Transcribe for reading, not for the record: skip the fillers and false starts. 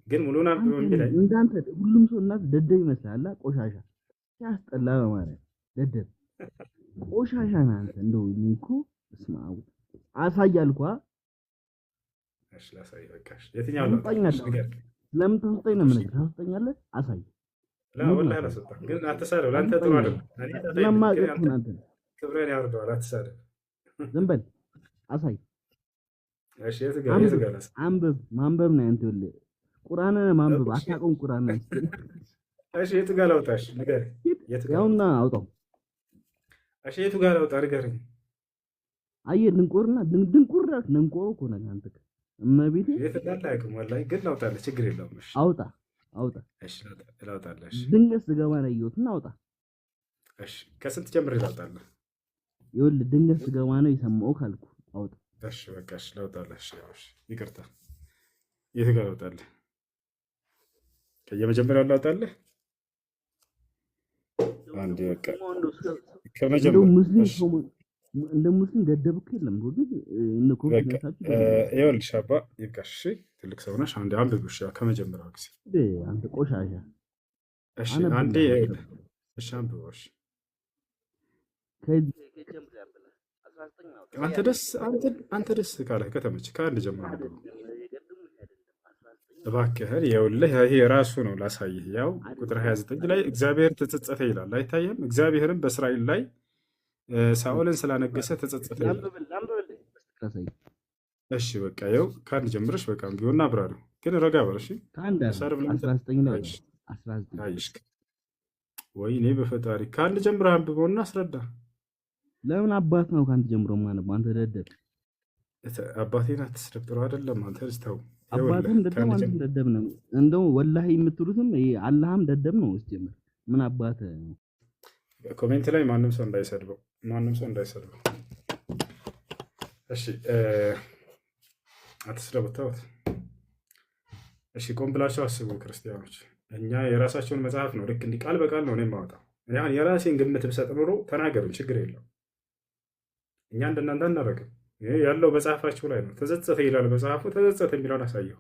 ግን ሙሉን አንብበው እንዴ ላይ እንዳንተ ሁሉም ሰው እናት ደደብ ይመስላል። ቆሻሻ ሲያስጠላ በማለት ደደብ ቆሻሻ ነህ አንተ። እንደው እኮ እስማው አሳያልኳ። እሺ ላሳይ በቃሽ። የትኛው ነው ታውቃለህ? ለምን ተውስጠኝ ነው የምነግርህ። ታውስጠኛለህ? አሳይ። ላ ወላሂ አላሰጣም። ግን አትሳደብ። ለአንተ ጥሩ አይደለም። እኔ ለማቀጥኩን አንተ ክብረን ያወርደዋል። አትሳደብ። ዝም በል አሳይ። እሺ የት ጋር አንብብ። ማንበብ ነው አንተ ይኸውልህ፣ ቁርአንን ማንበብ አታውቅም። ቁርአን እሺ የት ጋር ላውጣሽ? ንገረኝ። የት ጋር ያውና አውጣው። እሺ የቱ ጋር ላውጣ? ንገረኝ። አየህ ድንቁር እኮ ነህ አንተ። እመቤቴ የት እንዳለ አያውቅም ወላሂ። ግን ላውጣልህ፣ ችግር የለውም። እሺ አውጣ። እሺ ላውጣልህ። እሺ ድንገት ስገባ ነው ያየሁትና አውጣ። እሺ ከስንት ጀምሬ ላውጣልህ? ይኸውልህ ድንገት ስገባ ነው የሰማሁ ካልኩ አውጣ። እሺ በቃ እሺ ላውጣልህ። እሺ ይቅርታ። የት ጋር ላውጣልህ? ከየመጀመሪያው ላውጣልህ? አንዴ በቃ ከመጀመሪያው እንደ ሙስሊም ደደብኩ የለም ግን እነ ኮንፊደንሳችሁ ይኸውልሽ አባ ይብቃሽ። እሺ ትልቅ ሰው ነሽ። አንዴ አንብቢው። እሺ ከመጀመሪያው ጊዜ አንተ ቆሻሻ። እሺ አንዴ እሺ አንብቢው። እሺ አንተ ደስ ካለህ ከተመቸህ ከአንድ ጀምሮ አንብቢው እባክህን። ይኸውልህ ይሄ ራሱ ነው ላሳይህ። ያው ቁጥር 29 ላይ እግዚአብሔር ተጸጸተ ይላል አይታየም? እግዚአብሔርም በእስራኤል ላይ ሳኦልን ስላነገሰ ተጸጸተ ይላል። እሺ በቃ ይኸው ከአንድ ጀምረሽ በቃ ቢሆን አብራሪ ግን ረጋ በል እሺ። ወይኔ በፈጣሪ ከአንድ ጀምረህ አንብበውና አስረዳ። ለምን አባት ነው ከአንድ ጀምሮ ማነው? አንተ ደደብ አባቴን አትስደብ፣ ጥሩ አይደለም። አንተ ልስተው አባትም ደደብ አንተም ደደብ ነው። እንደው ወላሂ የምትሉትም አላህም ደደብ ነው። እስጀምር ምን አባት ኮሜንት ላይ ማንም ሰው እንዳይሰድበው። እሺ አትስደቡት፣ ተውት። እሺ ቆም ብላችሁ አስቡ ክርስቲያኖች። እኛ የራሳቸውን መጽሐፍ ነው ልክ እንዲህ ቃል በቃል ነው እኔ የማወጣው። የራሴን ግምት ብሰጥ ኖሮ ተናገሩኝ፣ ችግር የለው። እኛ እንደናንተ አናደርግም። ያለው መጽሐፋችሁ ላይ ነው። ተጸጸተ ይላል መጽሐፉ። ተጸጸተ የሚለውን አሳየው።